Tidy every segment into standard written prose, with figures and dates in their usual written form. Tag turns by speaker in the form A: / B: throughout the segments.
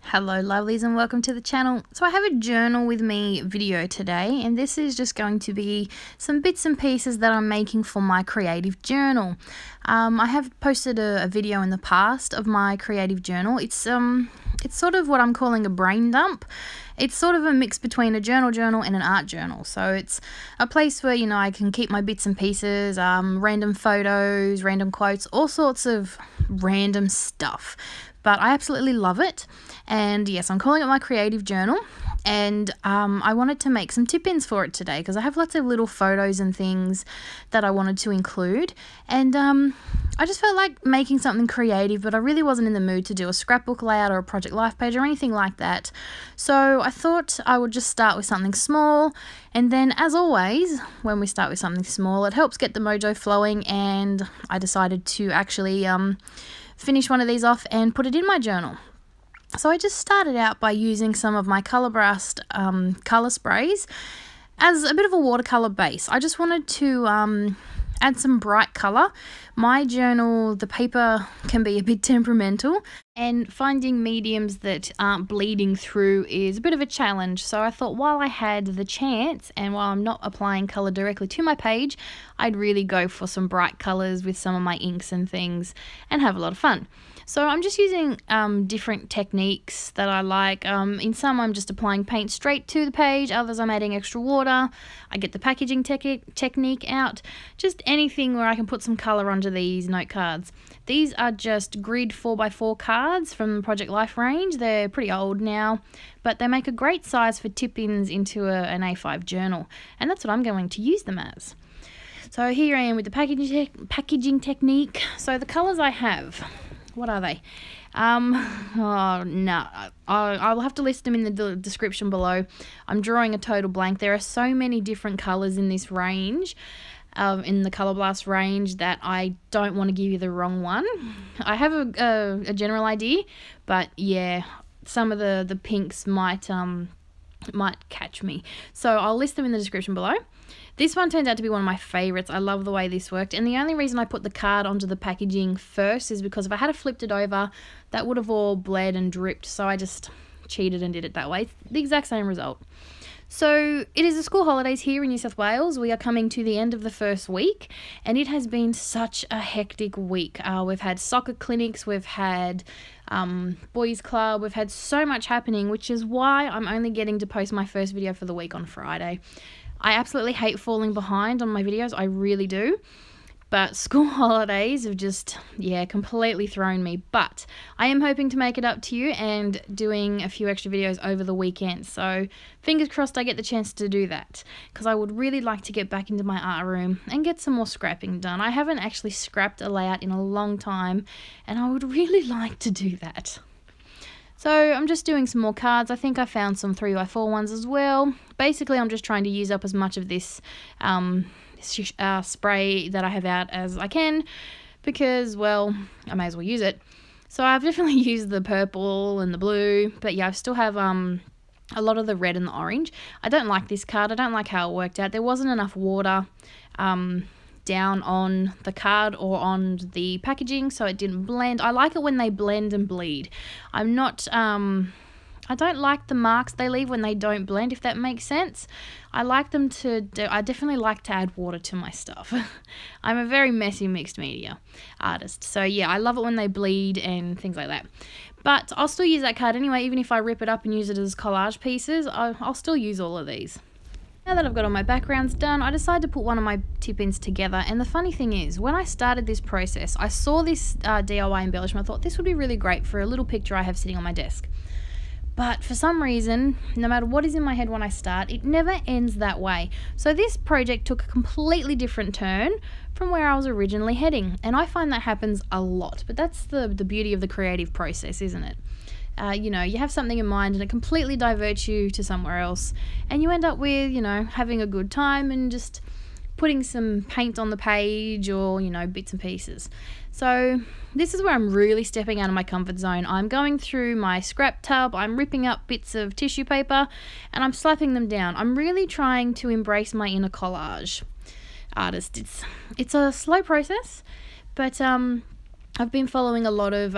A: Hello lovelies and welcome to the channel. So I have a journal with me video today, and this is just going to be some bits and pieces that I'm making for my creative journal. I have posted a video in the past of my creative journal. It's sort of what I'm calling a brain dump. It's sort of a mix between a journal and an art journal. So it's a place where, I can keep my bits and pieces, random photos, random quotes, all sorts of random stuff. But I absolutely love it. And yes, I'm calling it my creative journal. And I wanted to make some tip-ins for it today because I have lots of little photos and things that I wanted to include. And I just felt like making something creative, but I really wasn't in the mood to do a scrapbook layout or a Project Life page or anything like that. So I thought I would just start with something small. And then, as always, when we start with something small, it helps get the mojo flowing. And I decided to actually finish one of these off and put it in my journal. So I just started out by using some of my Colourburst colour sprays as a bit of a watercolour base. I just wanted to add some bright colour. My journal, the paper can be a bit temperamental, and finding mediums that aren't bleeding through is a bit of a challenge. So I thought while I had the chance and while I'm not applying colour directly to my page, I'd really go for some bright colours with some of my inks and things and have a lot of fun. So I'm just using different techniques that I like. In some I'm just applying paint straight to the page, others I'm adding extra water. I get the packaging technique out, just anything where I can put some colour onto these note cards. These are just grid 4x4 cards from the Project Life range. They're pretty old now, but they make a great size for tip-ins into an A5 journal, and that's what I'm going to use them as. So here I am with the packaging technique. So the colours I have, what are they? I'll have to list them in the description below. I'm drawing a total blank. There are so many different colours in this range, in the Colour Blast range, that I don't want to give you the wrong one. I have a general idea, but yeah, some of the pinks might catch me. So I'll list them in the description below. This one turned out to be one of my favourites. I love the way this worked, and the only reason I put the card onto the packaging first is because if I had flipped it over, that would have all bled and dripped, so I just cheated and did it that way. It's the exact same result. So it is the school holidays here in New South Wales. We are coming to the end of the first week, and it has been such a hectic week. We've had soccer clinics, we've had boys club, we've had so much happening, which is why I'm only getting to post my first video for the week on Friday. I absolutely hate falling behind on my videos, I really do. But school holidays have just, completely thrown me. But I am hoping to make it up to you and doing a few extra videos over the weekend. So fingers crossed I get the chance to do that, because I would really like to get back into my art room and get some more scrapping done. I haven't actually scrapped a layout in a long time, and I would really like to do that. So I'm just doing some more cards. I think I found some 3x4 ones as well. Basically, I'm just trying to use up as much of this spray that I have out as I can, because, well, I may as well use it. So I've definitely used the purple and the blue, but yeah, I still have a lot of the red and the orange. I don't like this card. I don't like how it worked out. There wasn't enough water down on the card or on the packaging, so it didn't blend. I like it when they blend and bleed. I don't like the marks they leave when they don't blend, if that makes sense. I definitely like to add water to my stuff. I'm a very messy mixed media artist, so yeah, I love it when they bleed and things like that. But I'll still use that card anyway. Even if I rip it up and use it as collage pieces, I'll still use all of these. Now that I've got all my backgrounds done, I decided to put one of my tip-ins together, and the funny thing is, when I started this process, I saw this DIY embellishment. I thought this would be really great for a little picture I have sitting on my desk. But for some reason, no matter what is in my head when I start, it never ends that way. So this project took a completely different turn from where I was originally heading, and I find that happens a lot, but that's the beauty of the creative process, isn't it? You have something in mind and it completely diverts you to somewhere else, and you end up with, having a good time and just putting some paint on the page or, bits and pieces. So this is where I'm really stepping out of my comfort zone. I'm going through my scrap tub, I'm ripping up bits of tissue paper and I'm slapping them down. I'm really trying to embrace my inner collage artist. It's a slow process, but I've been following a lot of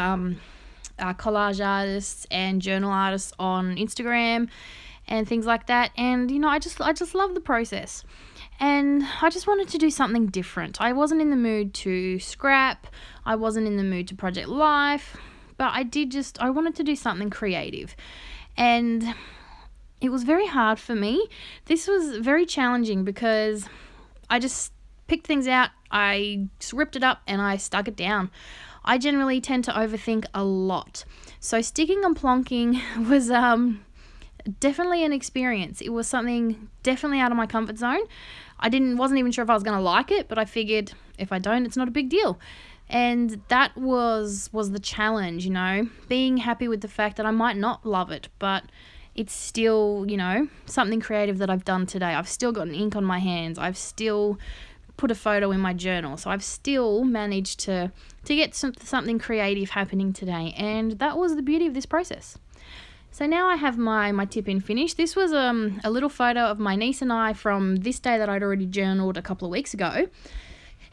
A: collage artists and journal artists on Instagram and things like that. And you know, I just love the process. And I just wanted to do something different. I wasn't in the mood to scrap. I wasn't in the mood to project life. But I wanted to do something creative. And it was very hard for me. This was very challenging because I just picked things out, I ripped it up, and I stuck it down. I generally tend to overthink a lot. So sticking and plonking was definitely an experience. It was something definitely out of my comfort zone. Wasn't even sure if I was going to like it, but I figured if I don't, it's not a big deal. And that was the challenge, you know, being happy with the fact that I might not love it, but it's still, you know, something creative that I've done today. I've still got an ink on my hands. I've still put a photo in my journal. So I've still managed to get something creative happening today. And that was the beauty of this process. So now I have my tip-in finished. This was a little photo of my niece and I from this day that I'd already journaled a couple of weeks ago.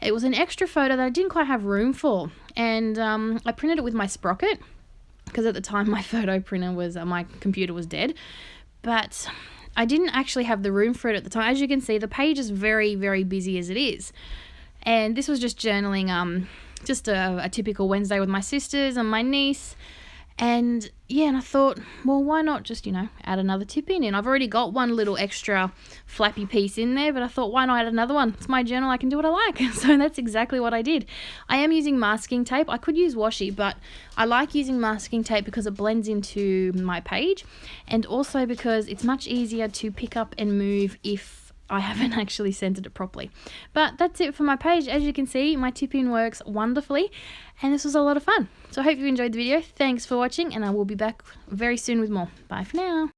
A: It was an extra photo that I didn't quite have room for. And I printed it with my Sprocket because at the time my photo printer my computer was dead. But I didn't actually have the room for it at the time. As you can see, the page is very, very busy as it is. And this was just journaling, just a typical Wednesday with my sisters and my niece. And yeah, and I thought, well, why not just, you know, add another tip in? And I've already got one little extra flappy piece in there, but I thought, why not add another one? It's my journal, I can do what I like. So that's exactly what I did. I am using masking tape. I could use washi, but I like using masking tape because it blends into my page, and also because it's much easier to pick up and move if I haven't actually centered it properly. But that's it for my page. As you can see, my tip-in works wonderfully, and this was a lot of fun. So I hope you enjoyed the video. Thanks for watching, and I will be back very soon with more. Bye for now.